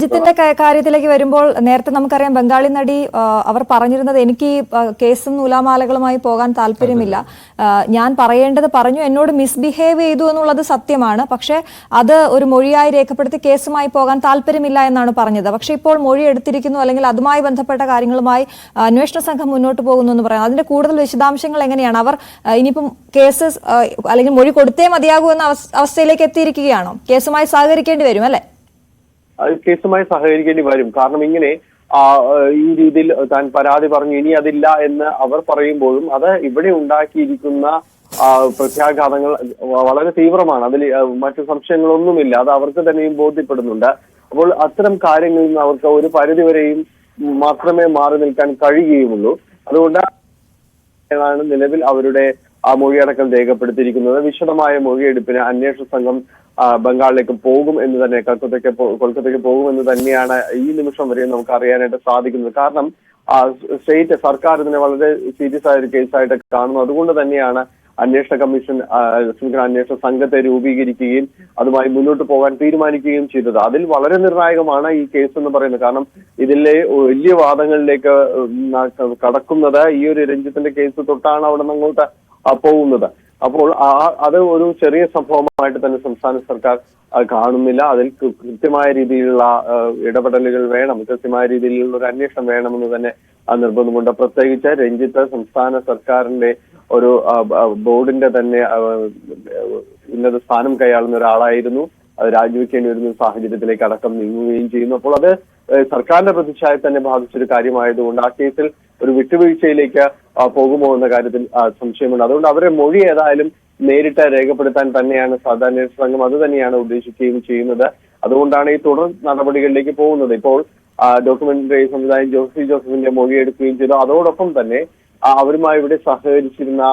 ജിത്തിന്റെ കാര്യത്തിലേക്ക് വരുമ്പോൾ നേരത്തെ നമുക്കറിയാം ബംഗാളി നടി അവർ പറഞ്ഞിരുന്നത് എനിക്ക് കേസും നൂലാമാലകളുമായി പോകാൻ താല്പര്യമില്ല, ഞാൻ പറയേണ്ടത് പറഞ്ഞു, എന്നോട് മിസ്ബിഹേവ് ചെയ്തു എന്നുള്ളത് സത്യമാണ്, പക്ഷെ അത് ഒരു മൊഴിയായി രേഖപ്പെടുത്തി കേസുമായി പോകാൻ താല്പര്യമില്ല എന്നാണ് പറഞ്ഞത്. പക്ഷെ ഇപ്പോൾ മൊഴി എടുത്തിരിക്കുന്നു, അല്ലെങ്കിൽ അതുമായി ബന്ധപ്പെട്ട കാര്യങ്ങളുമായി അന്വേഷണ സംഘം മുന്നോട്ട് പോകുന്നു എന്ന് പറയാം. അതിന്റെ കൂടുതൽ വിശദാംശങ്ങൾ എങ്ങനെയാണ്? അവർ ഇനിയിപ്പം കേസ് അല്ലെങ്കിൽ മൊഴി കൊടുത്തേ മതിയാകൂ എന്ന അവസ്ഥയിലേക്ക് എത്തിയിരിക്കുകയാണോ? കേസുമായി സഹകരിക്കേണ്ടി വരും അല്ലെ? കേസുമായി സഹകരിക്കേണ്ടി വരും. കാരണം ഇങ്ങനെ ഈ രീതിയിൽ താൻ പരാതി പറഞ്ഞു ഇനി അതില്ല എന്ന് അവർ പറയുമ്പോഴും അത് ഇവിടെ ഉണ്ടാക്കിയിരിക്കുന്ന പ്രത്യാഘാതങ്ങൾ വളരെ തീവ്രമാണ്. അതിൽ മറ്റു സംശയങ്ങളൊന്നുമില്ല. അത് അവർക്ക് തന്നെയും ബോധ്യപ്പെടുന്നുണ്ട്. അപ്പോൾ അത്തരം കാര്യങ്ങളിൽ നിന്ന് അവർക്ക് ഒരു പരിധിവരെയും മാത്രമേ മാറി നിൽക്കാൻ കഴിയുകയുള്ളൂ. അതുകൊണ്ടാണ് നിലവിൽ അവരുടെ ആ മൊഴിയടക്കം രേഖപ്പെടുത്തിയിരിക്കുന്നത്. വിശദമായ മൊഴിയെടുപ്പിന് അന്വേഷണ സംഘം ബംഗാളിലേക്ക് പോകും എന്ന് തന്നെ, കൊൽക്കത്തയ്ക്ക് പോകുമെന്ന് തന്നെയാണ് ഈ നിമിഷം വരെ നമുക്ക് അറിയാനായിട്ട് സാധിക്കുന്നത്. കാരണം സ്റ്റേറ്റ് സർക്കാർ ഇതിനെ വളരെ സീരിയസ് ആയ ഒരു കേസായിട്ട് കാണുന്നു. അതുകൊണ്ട് തന്നെയാണ് അന്വേഷണ സംഘത്തെ രൂപീകരിക്കുകയും അതുമായി മുന്നോട്ട് പോകാൻ തീരുമാനിക്കുകയും ചെയ്തത്. അതിൽ വളരെ നിർണായകമാണ് ഈ കേസ് എന്ന് പറയുന്നത്. കാരണം ഇതിലെ വലിയ വാദങ്ങളിലേക്ക് കടക്കുന്നത് ഈ ഒരു രഞ്ജിത്തിന്റെ കേസ് തൊട്ടാണ് അവിടെ നിന്ന് അങ്ങോട്ട് പോകുന്നത്. അപ്പോൾ അത് ഒരു ചെറിയ സംഭവമായിട്ട് തന്നെ സംസ്ഥാന സർക്കാർ കാണുന്നില്ല. അതിൽ കൃത്യമായ രീതിയിലുള്ള ഇടപെടലുകൾ വേണം, കൃത്യമായ രീതിയിലുള്ള ഒരു അന്വേഷണം വേണമെന്ന് തന്നെ നിർബന്ധമുണ്ട്. പ്രത്യേകിച്ച് രഞ്ജിത്ത് സംസ്ഥാന സർക്കാരിന്റെ ഒരു ബോർഡിന്റെ തന്നെ ഉന്നത സ്ഥാനം കൈയാളുന്ന ഒരാളായിരുന്നു. അത് രാജിവെക്കേണ്ടി വരുന്ന സാഹചര്യത്തിലേക്ക് അടക്കം നീങ്ങുകയും ചെയ്യുന്നു. അപ്പോൾ അത് സർക്കാരിന്റെ പ്രതിച്ഛായ തന്നെ ബാധിച്ചൊരു കാര്യമായതുകൊണ്ട് ആ കേസിൽ ഒരു വിട്ടുവീഴ്ചയിലേക്ക് പോകുമോ എന്ന കാര്യത്തിൽ സംശയമുണ്ട്. അതുകൊണ്ട് അവരെ മൊഴി ഏതായാലും നേരിട്ട് രേഖപ്പെടുത്താൻ തന്നെയാണ് സാധാരണ സംഘം അത് തന്നെയാണ് ഉദ്ദേശിക്കുകയും ചെയ്യുന്നത്. അതുകൊണ്ടാണ് ഈ തുടർ നടപടികളിലേക്ക് പോകുന്നത്. ഇപ്പോൾ ഡോക്യുമെന്ററി സംവിധായകൻ ജോസഫിന്റെ മൊഴി എടുക്കുകയും ചെയ്തു. അതോടൊപ്പം തന്നെ അവരുമായി ഇവിടെ സഹകരിച്ചിരുന്ന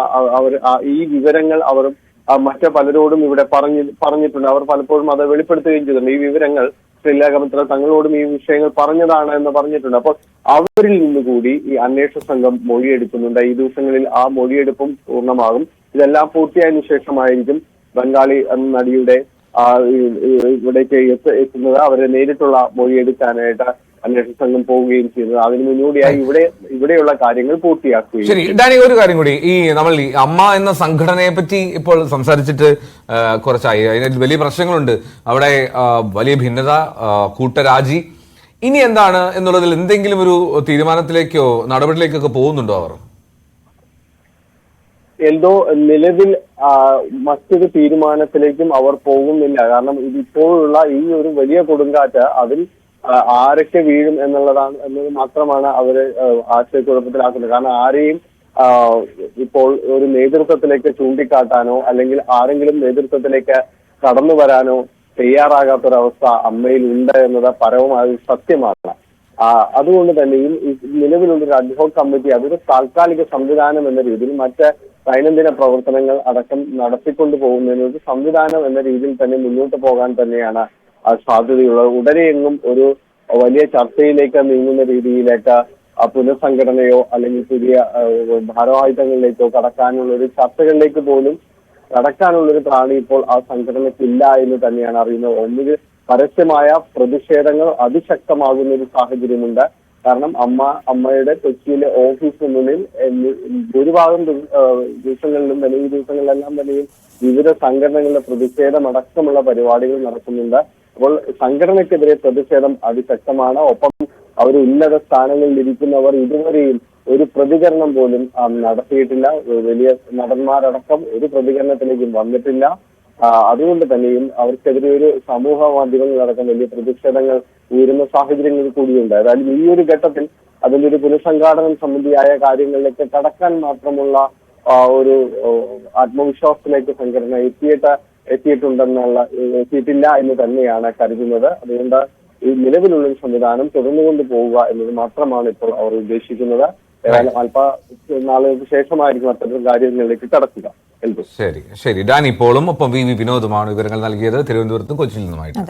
ഈ വിവരങ്ങൾ അവർ മറ്റു പലരോടും ഇവിടെ പറഞ്ഞിട്ടുണ്ട്. അവർ പലപ്പോഴും അത് വെളിപ്പെടുത്തുകയും ചെയ്തിട്ടുണ്ട്. ഈ വിവരങ്ങൾ ശ്രീലേഖമിത്ര തങ്ങളോടും ഈ വിഷയങ്ങൾ പറഞ്ഞതാണ് എന്ന് പറഞ്ഞിട്ടുണ്ട്. അപ്പോൾ അവരിൽ നിന്നുകൂടി ഈ അന്വേഷണ സംഘം മൊഴിയെടുക്കുന്നുണ്ട്. ഈ ദിവസങ്ങളിൽ ആ മൊഴിയെടുപ്പും പൂർണ്ണമാകും. ഇതെല്ലാം പൂർത്തിയായതിനു ശേഷമായിരിക്കും ബംഗാളി നടിയുടെ ഇവിടേക്ക് എത്തുന്നത്. അവരെ നേരിട്ടുള്ള മൊഴിയെടുക്കാനായിട്ട് അന്വേഷണ സംഘം പോവുകയും ചെയ്യുന്നത്. അതിന് മുന്നോടിയായി ഇവിടെയുള്ള കാര്യങ്ങൾ പൂർത്തിയാക്കുകയും. ശരി ഡാനി, ഒരു കാര്യം കൂടി, ഈ നമ്മൾ ഈ അമ്മ എന്ന സംഘടനയെ പറ്റി ഇപ്പോൾ സംസാരിച്ചിട്ട് കുറച്ചായി. അതിന് വലിയ പ്രശ്നങ്ങളുണ്ട് അവിടെ, വലിയ ഭിന്നത, കൂട്ടരാജി. ഇനി എന്താണ് എന്നുള്ളതിൽ എന്തെങ്കിലും ഒരു തീരുമാനത്തിലേക്കോ നടപടിയിലേക്കൊക്കെ പോകുന്നുണ്ടോ അവർ? എന്തോ നിലവിൽ മറ്റൊരു തീരുമാനത്തിലേക്കും അവർ പോകുന്നില്ല. കാരണം ഇതിപ്പോഴുള്ള ഈ ഒരു വലിയ കൊടുങ്കാറ്റ് അതിൽ ആരൊക്കെ വീഴും എന്നത് മാത്രമാണ് അവര് ആശയക്കുഴപ്പത്തിലാക്കുന്നത്. കാരണം ആരെയും ഇപ്പോൾ ഒരു നേതൃത്വത്തിലേക്ക് ചൂണ്ടിക്കാട്ടാനോ അല്ലെങ്കിൽ ആരെങ്കിലും നേതൃത്വത്തിലേക്ക് കടന്നു വരാനോ തയ്യാറാകാത്തൊരവസ്ഥ അമ്മയിൽ ഉണ്ട് എന്നത് പരമമായ സത്യമാണ്. അതുകൊണ്ട് തന്നെയും നിലവിലുള്ളൊരു അഡ്ഹോക് കമ്മിറ്റി അതൊരു താൽക്കാലിക സംവിധാനം എന്ന രീതിയിൽ മറ്റ് ദൈനംദിന പ്രവർത്തനങ്ങൾ അടക്കം നടത്തിക്കൊണ്ടു പോകുന്നതിനൊരു സംവിധാനം എന്ന രീതിയിൽ തന്നെ മുന്നോട്ട് പോകാൻ തന്നെയാണ് സാധ്യതയുള്ളത്. ഉടനെയെങ്ങും ഒരു വലിയ ചർച്ചയിലേക്ക് നീങ്ങുന്ന രീതിയിലേക്ക് പുനഃസംഘടനയോ അല്ലെങ്കിൽ പുതിയ ഭാരവാഹിത്വങ്ങളിലേക്കോ കടക്കാനുള്ള ഒരു ചർച്ചകളിലേക്ക് പോലും കടക്കാനുള്ളൊരു ത്രാണി ഇപ്പോൾ ആ സംഘടനയ്ക്കില്ല എന്ന് തന്നെയാണ് അറിയുന്നത്. ഒന്നുകിൽ പരസ്യമായ പ്രതിഷേധങ്ങൾ അതിശക്തമാകുന്ന ഒരു സാഹചര്യമുണ്ട്. കാരണം അമ്മയുടെ കൊച്ചിയിലെ ഓഫീസിന് മുന്നിൽ ഭൂരിഭാഗം ദിവസങ്ങളിലും തന്നെ ഈ ദിവസങ്ങളിലെല്ലാം തന്നെയും വിവിധ സംഘടനകളുടെ പ്രതിഷേധമടക്കമുള്ള പരിപാടികൾ നടക്കുന്നുണ്ട്. അപ്പോൾ സംഘടനയ്ക്കെതിരെ പ്രതിഷേധം അതിശക്തമാണ്. ഒപ്പം അവർ ഉന്നത സ്ഥാനങ്ങളിൽ ഇരിക്കുന്നവർ ഇതുവരെയും ഒരു പ്രതികരണം പോലും നടത്തിയിട്ടില്ല. വലിയ നടന്മാരടക്കം ഒരു പ്രതികരണത്തിലേക്കും വന്നിട്ടില്ല. അതുകൊണ്ട് തന്നെയും അവർക്കെതിരെ ഒരു സമൂഹ മാധ്യമങ്ങളടക്കം വലിയ പ്രതിഷേധങ്ങൾ ഉയരുന്ന സാഹചര്യങ്ങൾ കൂടിയുണ്ട്. അതായത് ഈ ഒരു ഘട്ടത്തിൽ അതിന്റെ ഒരു പുനഃസംഘാടനം സംബന്ധിയായ കാര്യങ്ങളിലേക്ക് കടക്കാൻ മാത്രമുള്ള ഒരു ആത്മവിശ്വാസത്തിലേക്ക് സംഘടന എത്തിയിട്ടില്ല എന്ന് തന്നെയാണ് കരുതുന്നത്. അതുകൊണ്ട് ഈ നിലവിലുള്ള സംവിധാനം തുടർന്നുകൊണ്ട് പോവുക എന്നത് മാത്രമാണ് ഇപ്പോൾ അവർ ഉദ്ദേശിക്കുന്നത്. ഏതായാലും അല്പ നാളുകൾക്ക് ശേഷമായിരിക്കും അത്തരം കാര്യങ്ങളിലേക്ക് കടക്കുക. ശരി ഡാനി പോളും ഒപ്പം വി വിനോദുമാണ് വിവരങ്ങൾ നൽകിയത് തിരുവനന്തപുരത്തും കൊച്ചിയിൽ നിന്നുമായിട്ട്.